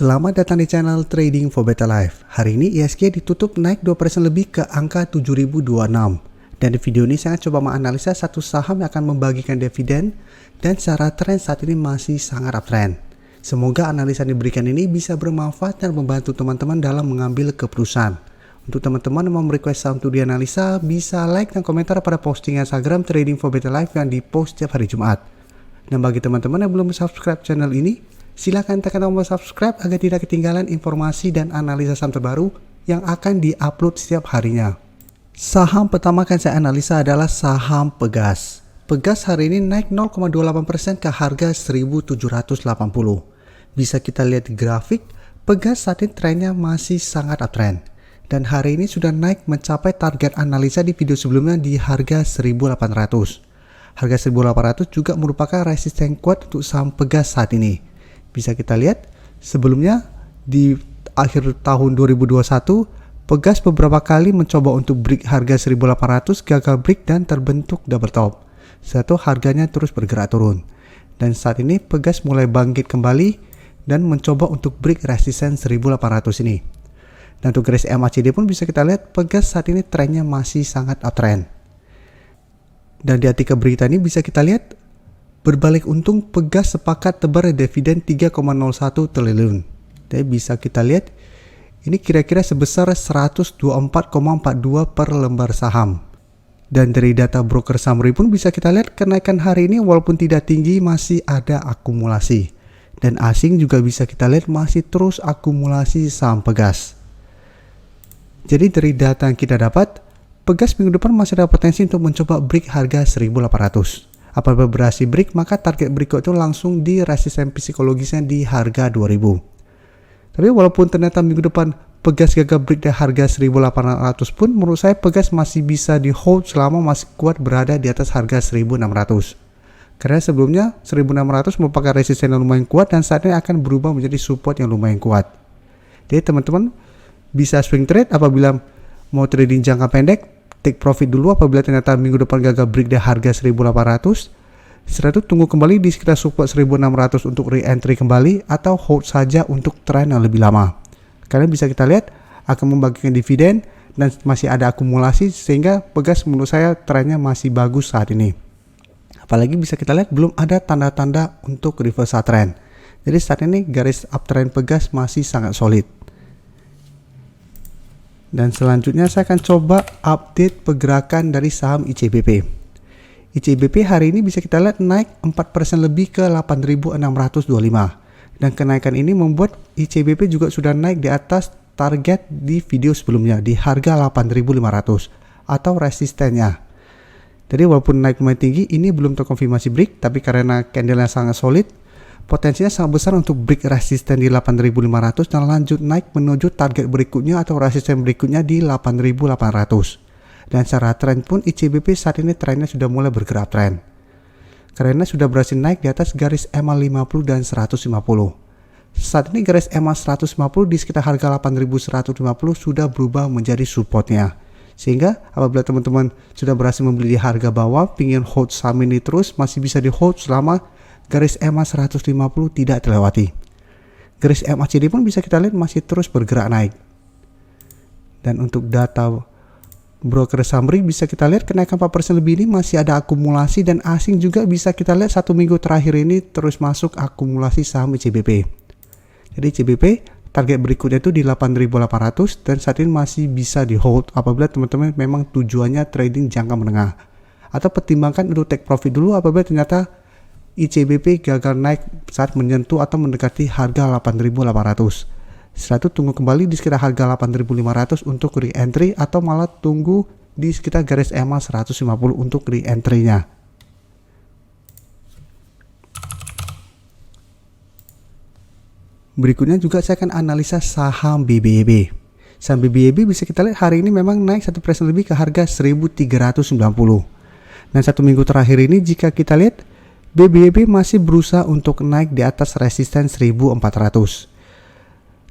Selamat datang di channel Trading for Better Life. Hari ini ISG ditutup naik 2% lebih ke angka 7026. Dan di video ini saya coba menganalisa satu saham yang akan membagikan dividen dan secara tren saat ini masih sangat uptrend. Semoga analisa yang diberikan ini bisa bermanfaat dan membantu teman-teman dalam mengambil keputusan. Untuk teman-teman yang mau request saham untuk dianalisa, bisa like dan komentar pada posting Instagram Trading for Better Life yang dipost setiap hari Jumat. Dan bagi teman-teman yang belum subscribe channel ini, silakan tekan tombol subscribe agar tidak ketinggalan informasi dan analisa saham terbaru yang akan diupload setiap harinya. Saham pertama akan saya analisa adalah saham Pegas. Pegas hari ini naik 0,28% ke harga 1.780. Bisa kita lihat di grafik, Pegas saat ini trennya masih sangat uptrend. Dan hari ini sudah naik mencapai target analisa di video sebelumnya di harga 1.800. Harga 1.800 juga merupakan resisten kuat untuk saham Pegas saat ini. Bisa kita lihat sebelumnya di akhir tahun 2021 Pegas beberapa kali mencoba untuk break harga 1.800, gagal break dan terbentuk double top. Setelah itu harganya terus bergerak turun. Dan saat ini Pegas mulai bangkit kembali dan mencoba untuk break resisten 1.800 ini. Dan untuk garis MACD pun bisa kita lihat Pegas saat ini trennya masih sangat uptrend. Dan di artikel berita ini bisa kita lihat berbalik untung Pegas sepakat tebar dividen 3,01 triliun. Jadi bisa kita lihat ini kira-kira sebesar 124,42 per lembar saham. Dan dari data broker summary pun bisa kita lihat kenaikan hari ini walaupun tidak tinggi masih ada akumulasi. Dan asing juga bisa kita lihat masih terus akumulasi saham Pegas. Jadi dari data yang kita dapat, Pegas minggu depan masih ada potensi untuk mencoba break harga 1.800. Apabila berhasil break, maka target berikut itu langsung di resisten psikologisnya di harga 2000. Tapi walaupun ternyata minggu depan Pegas gagal break di harga 1.800 pun, menurut saya Pegas masih bisa di hold selama masih kuat berada di atas harga 1.600. Karena sebelumnya 1.600 merupakan resisten yang lumayan kuat dan saat ini akan berubah menjadi support yang lumayan kuat. Jadi teman-teman bisa swing trade apabila mau trading jangka pendek, take profit dulu apabila ternyata minggu depan gagal break di harga 1.800. Setelah itu tunggu kembali di sekitar support 1.600 untuk re-entry kembali atau hold saja untuk tren yang lebih lama. Karena bisa kita lihat akan membagikan dividen dan masih ada akumulasi sehingga Pegas menurut saya trennya masih bagus saat ini. Apalagi bisa kita lihat belum ada tanda-tanda untuk reversal trend. Jadi saat ini garis uptrend Pegas masih sangat solid. Dan selanjutnya saya akan coba update pergerakan dari saham ICBP. ICBP hari ini bisa kita lihat naik 4% lebih ke 8.625. Dan kenaikan ini membuat ICBP juga sudah naik di atas target di video sebelumnya di harga 8.500 atau resistennya. Jadi walaupun naik lumayan tinggi, ini belum terkonfirmasi break, tapi karena candle-nya sangat solid, potensinya sangat besar untuk break resisten di 8.500 dan lanjut naik menuju target berikutnya atau resisten berikutnya di 8.800. Dan secara tren pun ICBP saat ini trennya sudah mulai bergerak tren. Karena sudah berhasil naik di atas garis EMA 50 dan 150. Saat ini garis EMA 150 di sekitar harga 8.150 sudah berubah menjadi supportnya. Sehingga apabila teman-teman sudah berhasil membeli di harga bawah, ingin hold saham ini terus, masih bisa di hold selama garis EMA 150 tidak terlewati. Garis MACD pun bisa kita lihat masih terus bergerak naik. Dan untuk data broker summary bisa kita lihat kenaikan 4% lebih ini masih ada akumulasi dan asing juga bisa kita lihat satu minggu terakhir ini terus masuk akumulasi saham ICBP. Jadi ICBP target berikutnya itu di 8.800 dan saat ini masih bisa di hold apabila teman-teman memang tujuannya trading jangka menengah. Atau pertimbangkan untuk take profit dulu apabila ternyata ICBP gagal naik saat menyentuh atau mendekati harga 8.800. Setelah itu tunggu kembali di sekitar harga 8.500 untuk re-entry atau malah tunggu di sekitar garis EMA 150 untuk re-entry-nya. Berikutnya juga saya akan analisa saham BBYB. Saham BBYB bisa kita lihat hari ini memang naik 1% lebih ke harga 1.390. Dan satu minggu terakhir ini jika kita lihat BBYB masih berusaha untuk naik di atas resisten 1.400.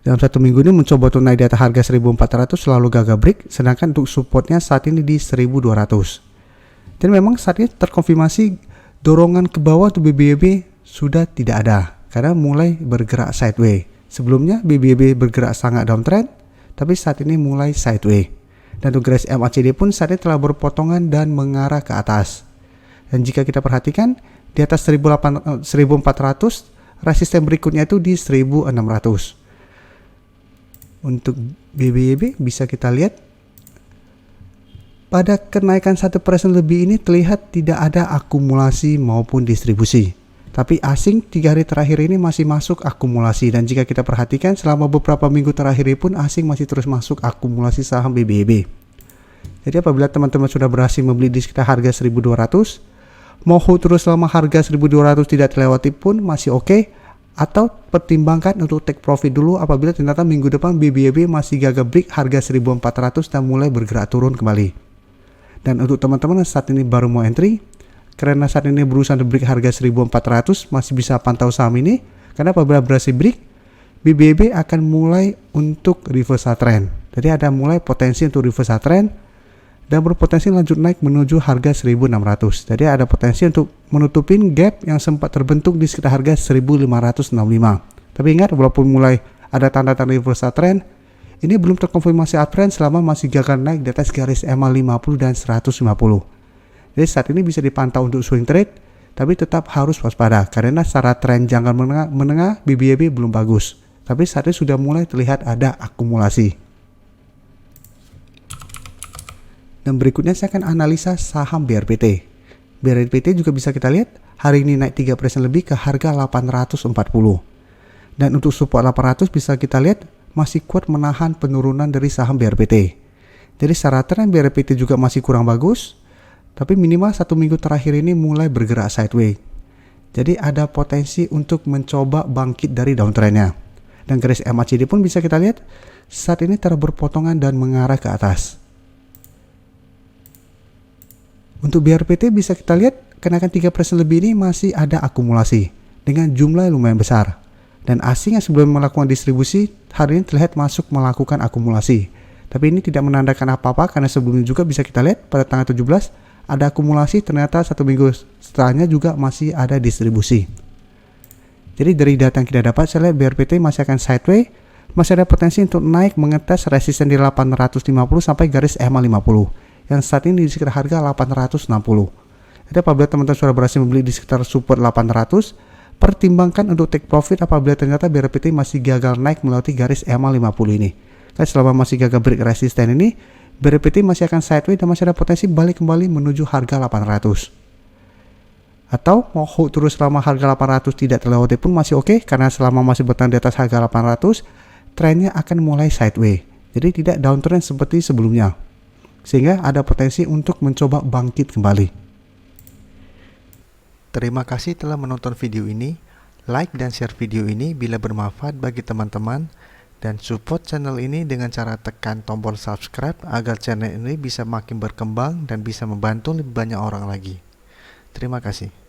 Dalam satu minggu ini mencoba untuk naik di atas harga 1.400 selalu gagal break, sedangkan untuk supportnya saat ini di 1.200. Dan memang saat ini terkonfirmasi dorongan ke bawah untuk BBYB sudah tidak ada karena mulai bergerak sideways. Sebelumnya BBB bergerak sangat downtrend, tapi saat ini mulai sideways. Dan untuk garis MACD pun saat ini telah berpotongan dan mengarah ke atas. Dan jika kita perhatikan di atas 1400, resisten berikutnya itu di 1600. Untuk BBB bisa kita lihat pada kenaikan 1% lebih ini terlihat tidak ada akumulasi maupun distribusi. Tapi asing 3 hari terakhir ini masih masuk akumulasi, dan jika kita perhatikan selama beberapa minggu terakhir ini pun asing masih terus masuk akumulasi saham BBB. Jadi apabila teman-teman sudah berhasil membeli di sekitar harga 1200, mau hold terus selama harga 1200 tidak terlewati pun masih oke, atau pertimbangkan untuk take profit dulu apabila ternyata minggu depan BBB masih gagal break harga 1400 dan mulai bergerak turun kembali. Dan untuk teman-teman saat ini baru mau entry, karena saat ini berusaha break harga 1400, masih bisa pantau saham ini, karena apabila berhasil break, BBB akan mulai untuk reversal trend. Jadi ada mulai potensi untuk reversal trend dan berpotensi lanjut naik menuju harga 1600. Jadi ada potensi untuk menutupin gap yang sempat terbentuk di sekitar harga 1565. Tapi ingat, walaupun mulai ada tanda-tanda reversal trend, ini belum terkonfirmasi uptrend selama masih gagal naik di atas garis EMA 50 dan 150. Jadi saat ini bisa dipantau untuk swing trade, tapi tetap harus waspada karena secara tren jangka menengah BBB belum bagus. Tapi saat ini sudah mulai terlihat ada akumulasi. Dan berikutnya saya akan analisa saham BRPT. BRPT juga bisa kita lihat hari ini naik 3% lebih ke harga 840. Dan untuk support 800 bisa kita lihat masih kuat menahan penurunan dari saham BRPT. Jadi secara tren BRPT juga masih kurang bagus, tapi minimal 1 minggu terakhir ini mulai bergerak sideways. Jadi ada potensi untuk mencoba bangkit dari downtrendnya. Dan garis MACD pun bisa kita lihat saat ini telah berpotongan dan mengarah ke atas. Untuk BRPT bisa kita lihat kenaikan 3% lebih ini masih ada akumulasi dengan jumlah yang lumayan besar. Dan asing yang sebelum melakukan distribusi hari ini terlihat masuk melakukan akumulasi. Tapi ini tidak menandakan apa-apa karena sebelumnya juga bisa kita lihat pada tanggal 17 ada akumulasi, ternyata 1 minggu setelahnya juga masih ada distribusi. Jadi dari data yang kita dapat saya lihat BRPT masih akan sideways, masih ada potensi untuk naik mengetes resisten di 850 sampai garis EMA 50 yang saat ini di sekitar harga 860. Jadi apabila teman-teman sudah berhasil membeli di sekitar support 800, pertimbangkan untuk take profit apabila ternyata BRPT masih gagal naik melewati garis EMA 50 ini. Karena selama masih gagal break resisten ini, BRPT masih akan sideways dan masih ada potensi balik kembali menuju harga 800. Atau mau hold terus selama harga 800 tidak terlewati pun masih oke, karena selama masih bertahan di atas harga 800, trennya akan mulai sideways. Jadi tidak downtrend seperti sebelumnya. Sehingga ada potensi untuk mencoba bangkit kembali. Terima kasih telah menonton video ini. Like dan share video ini bila bermanfaat bagi teman-teman, dan support channel ini dengan cara tekan tombol subscribe agar channel ini bisa makin berkembang dan bisa membantu lebih banyak orang lagi. Terima kasih.